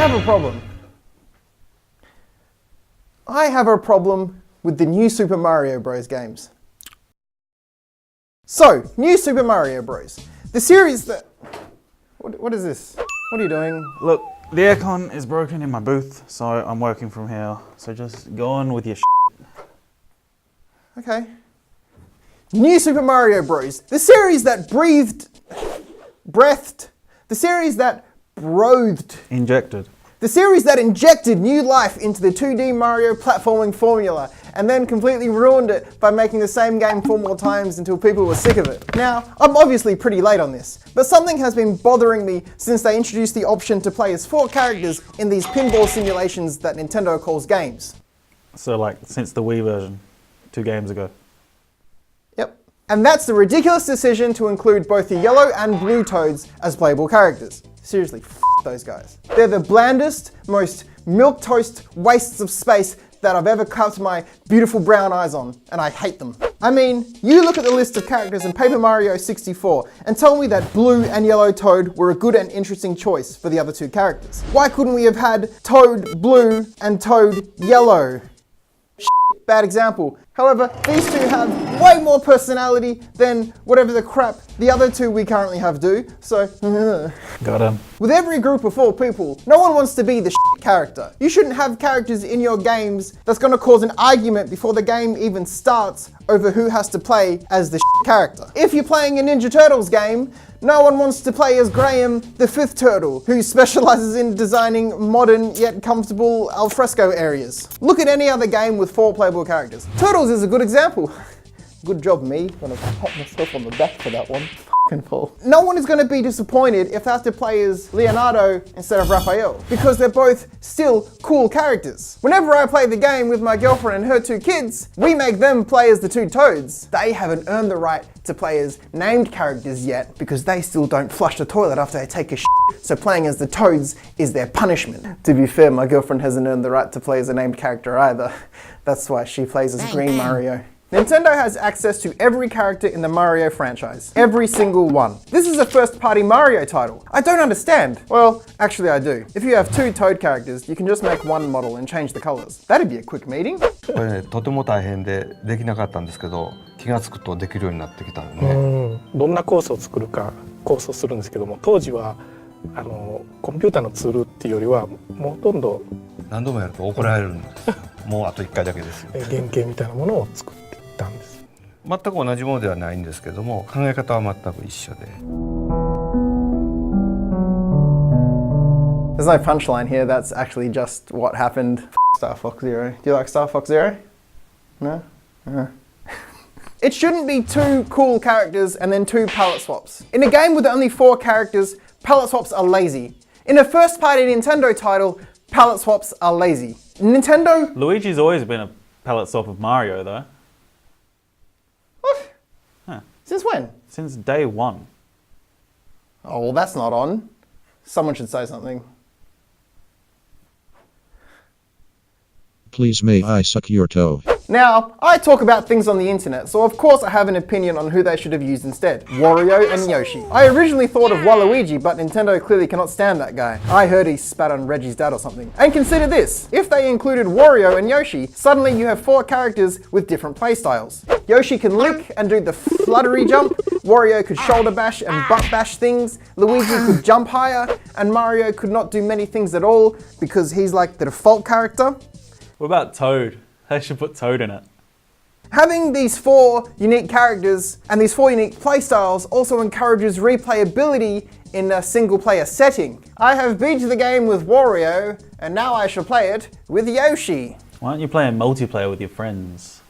have a problem. I have a problem with the new Super Mario Bros. Games. So, new Super Mario Bros. The series that... What is this? What are you doing? Look, the aircon is broken in my booth, so I'm working from here. So just go on with your Okay. New Super Mario Bros. The series that breathed, the series that brothed, injected. The series that injected new life into the 2D Mario platforming formula and then completely ruined it by making the same game 4 more times until people were sick of it. Now, I'm obviously pretty late on this, but something has been bothering me since they introduced the option to play as 4 characters in these pinball simulations that Nintendo calls games. So like, since the Wii version, 2 games ago. Yep. And that's the ridiculous decision to include both the yellow and blue Toads as playable characters. Seriously, f those guys. They're the blandest, most milquetoast wastes of space that I've ever cupped my beautiful brown eyes on, and I hate them. I mean, you look at the list of characters in Paper Mario 64 and tell me that blue and yellow Toad were a good and interesting choice for the other 2 characters. Why couldn't we have had Toad blue and Toad yellow? Bad example. However, these 2 have way more personality than whatever the crap the other 2 we currently have do, so Got him. With every group of 4 people, no one wants to be the character. You shouldn't have characters in your games that's going to cause an argument before the game even starts over who has to play as the character. If you're playing a Ninja Turtles game, no one wants to play as Graham, the 5th turtle, who specializes in designing modern yet comfortable alfresco areas. Look at any other game with 4 playable characters. Turtles is a good example. Good job, me. I'm gonna pat myself on the back for that one. No one is going to be disappointed if they have to play as Leonardo instead of Raphael, because they're both still cool characters. Whenever I play the game with my girlfriend and her 2 kids, we make them play as the 2 Toads. They haven't earned the right to play as named characters yet, because they still don't flush the toilet after they take a shit, so playing as the Toads is their punishment. To be fair, my girlfriend hasn't earned the right to play as a named character either. That's why she plays as Green Mario. Nintendo has access to every character in the Mario franchise. Every single one. This is a first-party Mario title. I don't understand. Well, actually I do. If you have 2 Toad characters, you can just make 1 model and change the colors. That'd be a quick meeting. これね、とても大変でできなかったんですけど、気がつくとできるようになってきたんでね。どんなコースを作るか構想するんですけども、当時はコンピューターのツールっていうよりはもうほとんど何度もやると怒られるんですよ。もうあと1回だけですよ。原型みたいなものを作っていったんです。全く同じものではないんですけども、考え方は全く一緒で。There's no punchline here, that's actually just what happened. Star Fox Zero. Do you like Star Fox Zero? No? It shouldn't be 2 cool characters and then 2 palette swaps. In a game with only 4 characters, palette swaps are lazy. In a first-party Nintendo title, palette swaps are lazy. Nintendo... Luigi's always been a palette swap of Mario, though. What? Huh. Since when? Since day 1. Oh, well, that's not on. Someone should say something. Please may I suck your toe? Now, I talk about things on the internet, so of course I have an opinion on who they should have used instead. Wario and Yoshi. I originally thought of Waluigi, but Nintendo clearly cannot stand that guy. I heard he spat on Reggie's dad or something. And consider this, if they included Wario and Yoshi, suddenly you have 4 characters with different playstyles. Yoshi can lick and do the fluttery jump, Wario could shoulder bash and butt bash things, Luigi could jump higher, and Mario could not do many things at all because he's like the default character. What about Toad? They should put Toad in it. Having these 4 unique characters and these 4 unique playstyles also encourages replayability in a single player setting. I have beat the game with Wario, and now I shall play it with Yoshi. Why aren't you playing multiplayer with your friends?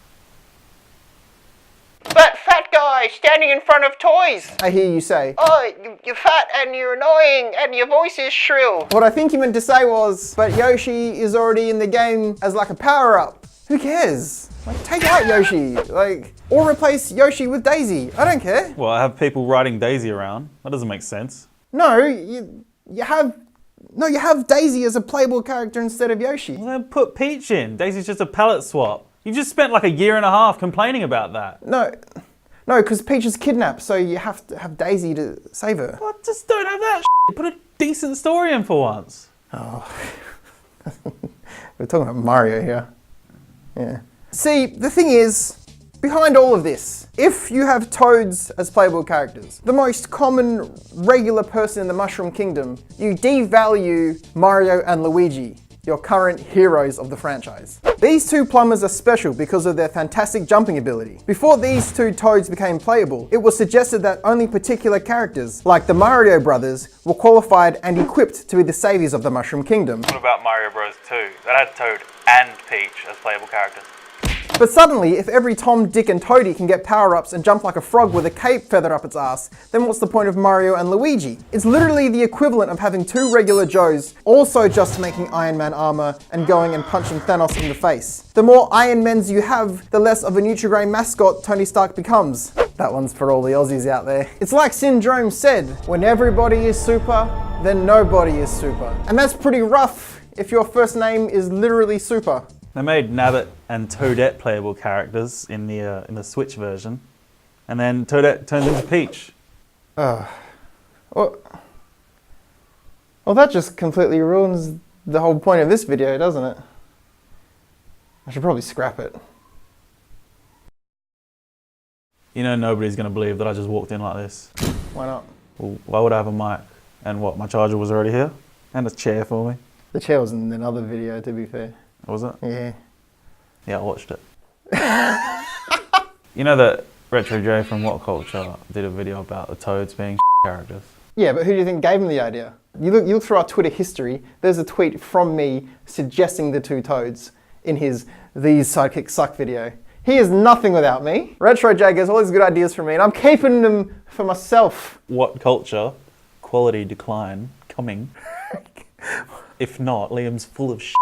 That fat guy standing in front of toys, I hear you say. Oh, you're fat and you're annoying and your voice is shrill. What I think you meant to say was, but Yoshi is already in the game as like a power-up. Who cares? Like, take out Yoshi, or replace Yoshi with Daisy. I don't care. Well, I have people riding Daisy around. That doesn't make sense. No, you have Daisy as a playable character instead of Yoshi. Well, then put Peach in. Daisy's just a palette swap. You've just spent like a year and a half complaining about that. No, because Peach is kidnapped, so you have to have Daisy to save her. Well, just don't have that shit. Put a decent story in for once. We're talking about Mario here. Yeah. See, the thing is, behind all of this, if you have toads as playable characters, the most common, regular person in the Mushroom Kingdom, you devalue Mario and Luigi, your current heroes of the franchise. These two plumbers are special because of their fantastic jumping ability. Before these two toads became playable, it was suggested that only particular characters, like the Mario brothers, were qualified and equipped to be the saviors of the Mushroom Kingdom. What about Mario Bros 2? That had Toad and Peach as playable characters. But suddenly, if every Tom, Dick and Toady can get power-ups and jump like a frog with a cape feathered up its ass, then what's the point of Mario and Luigi? It's literally the equivalent of having two regular Joes also just making Iron Man armor and going and punching Thanos in the face. The more Iron Mens you have, the less of a Nutri-Grain mascot Tony Stark becomes. That one's for all the Aussies out there. It's like Syndrome said, when everybody is super, then nobody is super. And that's pretty rough if your first name is literally Super. They made Nabbit and Toadette playable characters in the Switch version, and then Toadette turns into Peach. Well, that just completely ruins the whole point of this video, doesn't it? I should probably scrap it. You know nobody's going to believe that I just walked in like this. Why not? Well, why would I have a mic? And what, my charger was already here? And a chair for me? The chair was in another video, to be fair. Was it? Yeah. Yeah, I watched it. You know that Retro J from What Culture did a video about the Toads being characters? Yeah, but who do you think gave him the idea? You look through our Twitter history, there's a tweet from me suggesting the two Toads in his These Sidekicks Suck video. He is nothing without me. Retro J gets all these good ideas from me and I'm keeping them for myself. What Culture, quality decline coming. If not, Liam's full of shit.